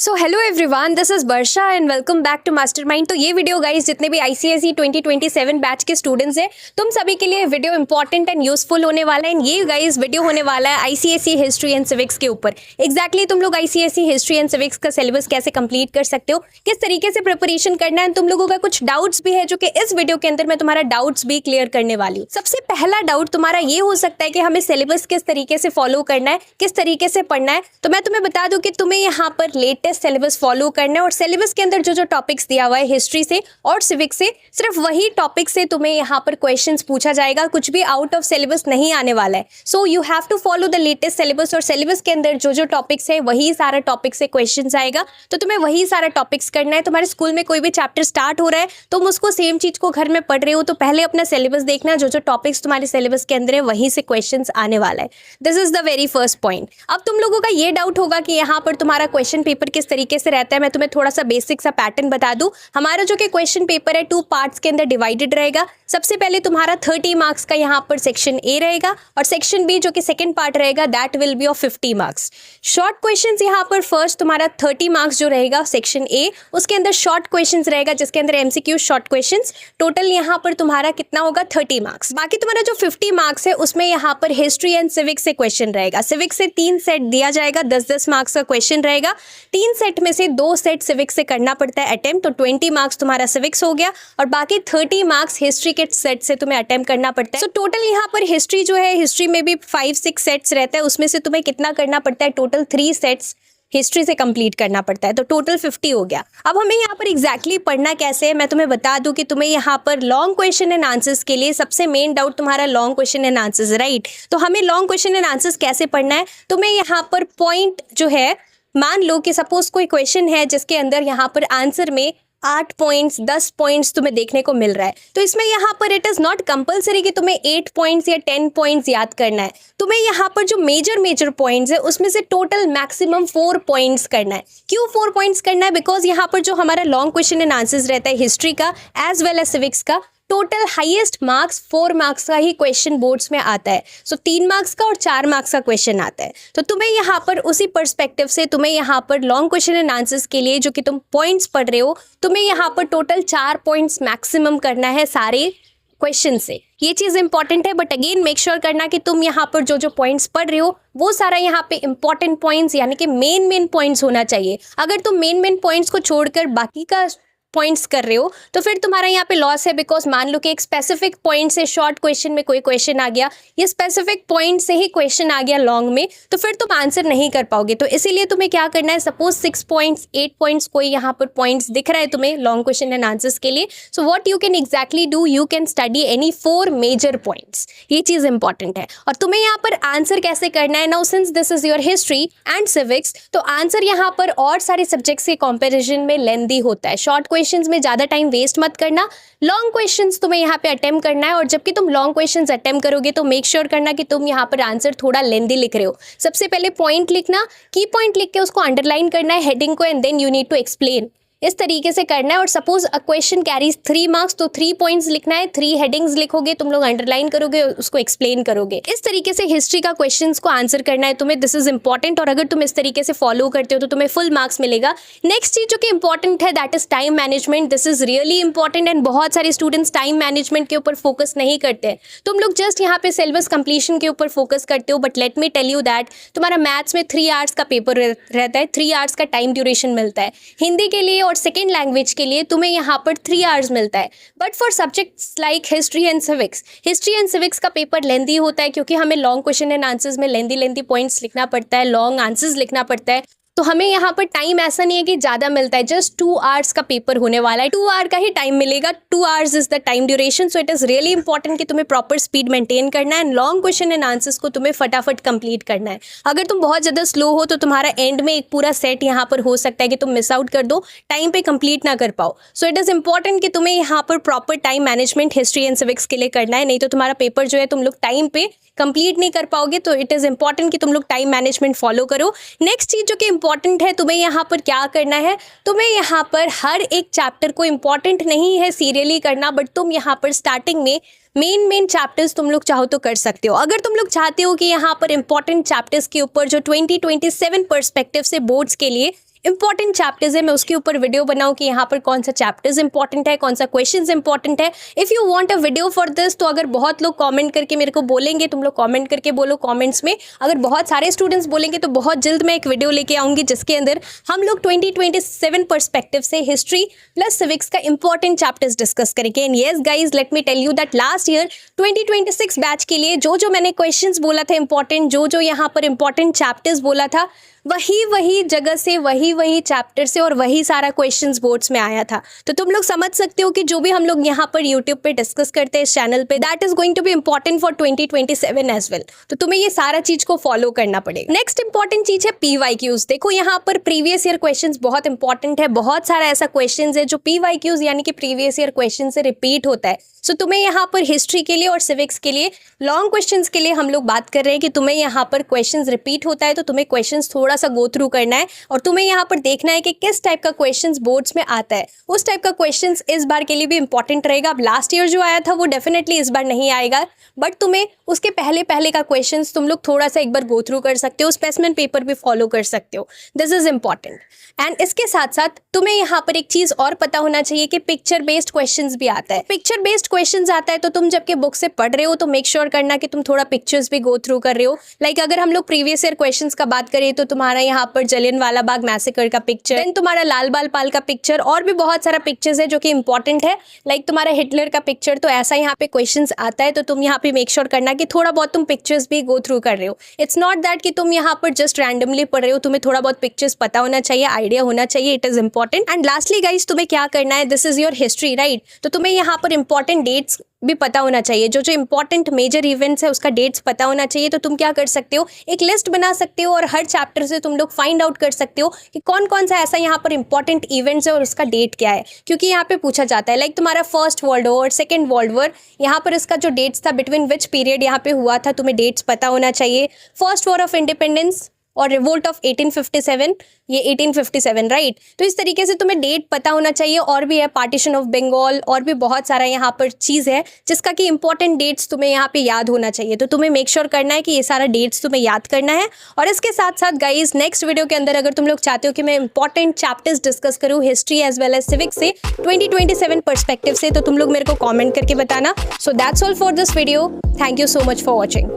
So hello everyone, this is Varsha and welcome back to Mastermind. तो ये video guys जितने भी आईसीएसई 2027 बैच के स्टूडेंट्स हैं तुम सभी के लिए वीडियो इंपॉर्टेंट एंड यूजफुल होने वाला है। ये गाइस वीडियो होने वाला है आईसीएसई हिस्ट्री एंड सिविक्स के ऊपर। एग्जैक्टली तुम लोग आईसीएसई हिस्ट्री एंड सिविक्स का सिलेबस कैसे कंप्लीट कर सकते हो, किस तरीके से प्रिपरेशन करना है। तुम लोगों का कुछ डाउट्स भी है जो कि इस वीडियो के अंदर मैं तुम्हारा डाउट्स भी क्लियर करने वाली हूँ। सबसे पहला डाउट तुम्हारा ये हो सकता है कि हमें सिलेबस किस तरीके से फॉलो करना है, किस तरीके से पढ़ना है। तो मैं तुम्हें बता दूं कि तुम्हें यहाँ पर लेटेस्ट सिलेबस फॉलो करना है और सिलेबस के अंदर जो जो टॉपिक्स दिया हुआ है हिस्ट्री से और सिविक्स से, सिर्फ वही टॉपिक से तुम्हें यहाँ पर क्वेश्चंस पूछा जाएगा। कुछ भी आउट ऑफ सिलेबस नहीं आने वाला है। So you have to follow the latest syllabus और सिलेबस के अंदर जो जो टॉपिक्स है वही सारा टॉपिक से क्वेश्चंस आएगा। तो तुम्हें वही सारा टॉपिक्स करना है। तुम्हारे स्कूल में कोई भी चैप्टर स्टार्ट हो रहा है, तुम उसको सेम चीज को घर में पढ़ रहे हो, तो पहले अपना सिलेबस देखना, जो जो टॉपिक्स तुम्हारे सिलेबस के अंदर है वहीं से क्वेश्चंस आने वाला है। This is the very first point. अब तुम लोगों का ये डाउट होगा कि यहाँ पर तुम्हारा क्वेश्चन पेपर किस तरीके से रहता है। मैं तुम्हें थोड़ा सा बेसिक सा पैटर्न बता दूं। हमारा जो कि क्वेश्चन पेपर है 2 पार्ट्स के अंदर डिवाइडेड रहेगा। सबसे पहले तुम्हारा 30 मार्क्स का यहाँ पर सेक्शन ए रहेगा और सेक्शन बी जो कि सेकंड पार्ट रहेगा that will be of 50 marks. Short questions यहाँ पर फर्स्ट तुम्हारा 30 मार्क्स जो रहेगा सेक्शन ए, उसके अंदर शॉर्ट क्वेश्चंस रहेगा जिसके अंदर एमसीक्यू शॉर्ट क्वेश्चंस। टोटल यहाँ पर तुम्हारा कितना होगा 30 मार्क्स। बाकी तुम्हारा जो 50 मार्क्स है उसमें यहाँ पर हिस्ट्री एंड सिविक्स से क्वेश्चन रहेगा। सिविक्स से 3 सेट दिया जाएगा, 10-10 मार्क्स का क्वेश्चन रहेगा। 3 सेट में से 2 सेट सिविक्स से करना पड़ता है अटेम्प्ट, तो 20 मार्क्स तुम्हारा सिविक्स हो गया और बाकी 30 मार्क्स हिस्ट्री के सेट से तुम्हें अटेम्प्ट करना पड़ता है। सो टोटल यहाँ पर हिस्ट्री जो है, हिस्ट्री में भी 5-6 सेट्स रहता है, उसमें से तुम्हें कितना करना पड़ता है, टोटल 3 सेट्स हिस्ट्री से कंप्लीट करना पड़ता है, तो टोटल 50 हो गया। अब हमें यहाँ पर एग्जैक्टली पढ़ना कैसे है मैं तुम्हें बता दूं कि तुम्हें यहाँ पर लॉन्ग क्वेश्चन एंड आंसर्स के लिए सबसे मेन डाउट तुम्हारा long question and answers, right. तो हमें लॉन्ग क्वेश्चन एंड आंसर्स कैसे पढ़ना है, तुम्हें यहाँ पर पॉइंट जो है, मान लो कि सपोज कोई क्वेश्चन है जिसके अंदर यहाँ पर आंसर में 8 पॉइंट्स 10 पॉइंट्स तुम्हें देखने को मिल रहा है, तो इसमें यहाँ पर इट इज़ नॉट कंपलसरी कि तुम्हें 8 पॉइंट्स या 10 पॉइंट्स याद करना है। तुम्हें यहाँ पर जो मेजर पॉइंट्स है उसमें से टोटल मैक्सिमम 4 पॉइंट्स करना है। क्यों 4 पॉइंट्स करना है? बिकॉज यहाँ पर जो हमारा लॉन्ग क्वेश्चन एंड आंसर्स रहता है हिस्ट्री का एज वेल एज सिविक्स का, टोटल हाईएस्ट मार्क्स 4 मार्क्स का ही क्वेश्चन बोर्ड्स में आता है। सो 3 मार्क्स का और 4 मार्क्स का क्वेश्चन आता है। तो तुम्हें यहाँ पर उसी पर्सपेक्टिव से तुम्हें यहाँ पर लॉन्ग क्वेश्चन एंड आंसर्स के लिए जो कि तुम पॉइंट्स पढ़ रहे हो, तुम्हें यहाँ पर टोटल 4 पॉइंट्स मैक्सिमम करना है सारे क्वेश्चन से। ये चीज़ इंपॉर्टेंट है, बट अगेन मेक श्योर करना कि तुम यहाँ पर जो जो पॉइंट्स पढ़ रहे हो वो सारा यहाँ पे इंपॉर्टेंट पॉइंट्स यानी कि मेन पॉइंट्स होना चाहिए। अगर तुम मेन पॉइंट्स को छोड़कर बाकी का पॉइंट्स कर रहे हो तो फिर तुम्हारा यहाँ पे लॉस है। बिकॉज मान लो कि एक स्पेसिफिक पॉइंट से शॉर्ट क्वेश्चन में कोई क्वेश्चन आ गया, ये स्पेसिफिक पॉइंट से ही क्वेश्चन आ गया लॉन्ग में, तो फिर तुम आंसर नहीं कर पाओगे। तो इसीलिए तुम्हें क्या करना है, सपोज 6 पॉइंट्स 8 पॉइंट्स कोई यहाँ पर पॉइंट्स दिख रहा है तुम्हें लॉन्ग क्वेश्चन एंड आंसर्स के लिए, so what you can exactly do, you can study any 4 major points. ये चीज़ इंपॉर्टेंट है। और तुम्हें यहाँ पर आंसर कैसे करना है, now since this is your history and civics, तो आंसर यहाँ पर और सारे सब्जेक्ट्स के कंपेरिजन में लेंदी होता है। शॉर्ट क्वेश्चंस में ज़्यादा टाइम वेस्ट मत करना, लॉन्ग क्वेश्चंस तुम्हें यहाँ पे अटेम्प्ट करना है। और जबकि तुम लॉन्ग क्वेश्चंस अटेम्प्ट करोगे तो मेक श्योर करना कि तुम यहाँ पर आंसर थोड़ा लेंदी लिख रहे हो। सबसे पहले पॉइंट लिखना, की पॉइंट लिख के उसको अंडरलाइन करना है हेडिंग को, and then you need to explain. इस तरीके से करना है। और suppose a question carries 3 marks, तो 3 पॉइंट्स लिखना है, 3 हेडिंग्स लिखोगे, तुम लोग अंडरलाइन करोगे, उसको एक्सप्लेन करोगे। इस तरीके से हिस्ट्री का क्वेश्चंस को आंसर करना है तुम्हें। दिस इज इंपॉर्टेंट और अगर तुम इस तरीके से फॉलो करते हो तो तुम्हें फुल मार्क्स मिलेगा। नेक्स्ट चीज जो कि इंपॉर्टेंट है that is time management. This is really important and बहुत सारे स्टूडेंट्स टाइम मैनेजमेंट के ऊपर फोकस नहीं करते हैं। तुम लोग जस्ट यहाँ पे सिलेबस कंप्लीशन के ऊपर फोकस करते हो, but let me tell you that तुम्हारा मैथ्स में 3 आवर्स का पेपर रहता है, 3 आवर्स का टाइम ड्यूरेशन मिलता है। हिंदी के लिए और सेकेंड लैंग्वेज के लिए तुम्हें यहाँ पर 3 आवर्स मिलता है। But for subjects like history and civics का पेपर लेंदी होता है, क्योंकि हमें लॉन्ग क्वेश्चन एंड आंसर्स में लेंदी पॉइंट्स लिखना पड़ता है, लॉन्ग आंसर्स लिखना पड़ता है। तो हमें यहाँ पर टाइम ऐसा नहीं है कि ज़्यादा मिलता है, जस्ट 2 आवर्स का पेपर होने वाला है, 2 आवर का ही टाइम मिलेगा। 2 hours is the time duration. So it is really important कि तुम्हें प्रॉपर स्पीड मेंटेन करना है and long question and answers को तुम्हें फटाफट कंप्लीट करना है। अगर तुम बहुत ज़्यादा स्लो हो तो तुम्हारा एंड में एक पूरा सेट यहाँ पर हो सकता है कि तुम मिस आउट कर दो, टाइम पे कंप्लीट ना कर पाओ। सो इट इज़ इंपॉर्टेंट कि तुम्हें यहाँ पर proper time management history and civics के लिए करना है, नहीं तो तुम्हारा पेपर जो है तुम लोग टाइम पे कंप्लीट नहीं कर पाओगे। तो इट इज़ इंपॉर्टेंट कि तुम लोग टाइम मैनेजमेंट फॉलो करो। नेक्स्ट चीज़ जो कि इंपॉर्टेंट है, तुम्हें यहाँ पर क्या करना है, तुम्हें यहाँ पर हर एक चैप्टर को, इंपॉर्टेंट नहीं है सीरियली करना, बट तुम यहाँ पर स्टार्टिंग में मेन चैप्टर्स तुम लोग चाहो तो कर सकते हो। अगर तुम लोग चाहते हो कि यहाँ पर इंपॉर्टेंट चैप्टर्स के ऊपर जो 2027 पर्सपेक्टिव से बोर्ड्स के लिए इंपॉर्टेंट चैप्टर्स है, मैं उसके ऊपर वीडियो बनाऊँ कि यहाँ पर कौन सा चैप्टर्स इंपॉर्टेंट है, कौन सा क्वेश्चन इंपॉर्टेंट है। If you want a video for this, तो अगर बहुत लोग कमेंट करके मेरे को बोलेंगे, तुम लोग कमेंट करके बोलो कमेंट्स में, अगर बहुत सारे स्टूडेंट्स बोलेंगे तो बहुत जल्द मैं एक वीडियो लेके आऊँगी जिसके अंदर हम लोग 2027 पर्सपेक्टिव से हिस्ट्री प्लस सिविक्स का इंपॉर्टेंट चैप्टर्स डिस्कस करेंगे। And yes guys, let me tell you that last year 2026 batch के लिए जो मैंने क्वेश्चंस बोला था इंपॉर्टेंट, जो यहाँ पर इंपॉर्टेंट चैप्टर्स बोला था, वही जगह से वही चैप्टर से और वही सारा क्वेश्चंस बोर्ड्स में आया था। तो तुम लोग समझ सकते हो कि जो भी हम लोग यहाँ पर यूट्यूब पे डिस्कस करते हैं इस चैनल पे, that is going to be important for 2027 as well. तो तुम्हें ये सारा चीज को फॉलो करना पड़ेगा। नेक्स्ट इंपॉर्टेंट चीज है PYQs। देखो यहाँ पर प्रीवियस ईयर क्वेश्चंस बहुत इंपॉर्टेंट है, बहुत सारा ऐसा क्वेश्चन है जो PYQs यानी कि प्रीवियस ईयर क्वेश्चन से रिपीट होता है। सो तुम्हें यहाँ पर हिस्ट्री के लिए और सिविक्स के लिए लॉन्ग क्वेश्चंस के लिए हम लोग बात कर रहे हैं कि तुम्हें यहाँ पर क्वेश्चंस रिपीट होता है तो तुम्हें क्वेश्चंस थोड़ा सा गो थ्रू करना है और तुम्हें यहाँ पर देखना है कि किस टाइप का क्वेश्चंस बोर्ड्स में आता है। उस टाइप का क्वेश्चंस इस बार के लिए भी इंपॉर्टेंट रहेगा। अब लास्ट ईयर जो आया था वो डेफिनेटली इस बार नहीं आएगा, बट तुम्हें उसके पहले का क्वेश्चंस तुम लोग थोड़ा सा एक बार गो थ्रू कर सकते हो, स्पेसिमेन पेपर भी फॉलो कर सकते हो। This is important. एंड इसके साथ साथ तुम्हें यहाँ पर एक चीज और पता होना चाहिए कि पिक्चर बेस्ड क्वेश्चंस भी आता है। पिक्चर बेस्ड क्वेश्चंस आता है तो तुम जबकि बुक से पढ़ रहे हो तो मेक श्योर करना कि तुम थोड़ा पिक्चर्स भी गो थ्रू कर रहे हो। लाइक अगर हम लोग प्रीवियस ईयर क्वेश्चंस का बात करें तो तुम्हारा यहाँ पर जलियनवाला बाग मैसेकर का पिक्चर, देन तुम्हारा लाल बाल पाल का पिक्चर, और भी बहुत सारा पिक्चर्स है जो कि इंपॉर्टेंट है। लाइक तुम्हारा हिटलर का पिक्चर, तो ऐसा यहाँ पे क्वेश्चंस आता है तो तुम यहाँ पे मेक श्योर करना कि थोड़ा बहुत तुम पिक्चर्स भी गो थ्रू कर रहे हो। इट्स नॉट दैट कि तुम यहाँ पर जस्ट रैंडमली पढ़ रहे हो, तुम्हें थोड़ा बहुत पिक्चर्स पता होना चाहिए, आइडिया होना चाहिए। It is important. And lastly guys, तुम्हें क्या करना है, this is your history right, तो तुम्हें यहाँ पर इंपॉर्टेंट डेट्स भी पता होना चाहिए। जो इंपॉर्टेंट मेजर इवेंट्स है उसका डेट्स पता होना चाहिए। तो तुम क्या कर सकते हो, एक लिस्ट बना सकते हो और हर चैप्टर से तुम लोग फाइंड आउट कर सकते हो कि कौन कौन सा ऐसा यहाँ पर इंपॉर्टेंट इवेंट्स है और उसका डेट क्या है। क्योंकि यहाँ पे पूछा जाता है लाइक तुम्हारा first world war, second world war, यहाँ पर इसका जो डेट्स था बिटवीन विच पीरियड यहाँ पे हुआ था, तुम्हें डेट्स पता होना चाहिए। फर्स्ट वॉर ऑफ इंडिपेंडेंस और रिवोल्ट ऑफ 1857, ये 1857 राइट। तो इस तरीके से तुम्हें डेट पता होना चाहिए। और भी है पार्टीशन ऑफ बंगाल, और भी बहुत सारा यहाँ पर चीज़ है जिसका कि इंपॉर्टेंट डेट्स तुम्हें यहाँ पे याद होना चाहिए। तो तुम्हें मेक श्योर करना है कि ये सारा डेट्स तुम्हें याद करना है। और इसके साथ साथ गाइज, नेक्स्ट वीडियो के अंदर अगर तुम लोग चाहते हो कि मैं इंपॉर्टेंट चैप्टर्स डिस्कस करूँ history as well as civics से 2027 पर्सपेक्टिव से, तो तुम लोग मेरे को कॉमेंट करके बताना। So that's all for this video. Thank you so much for watching.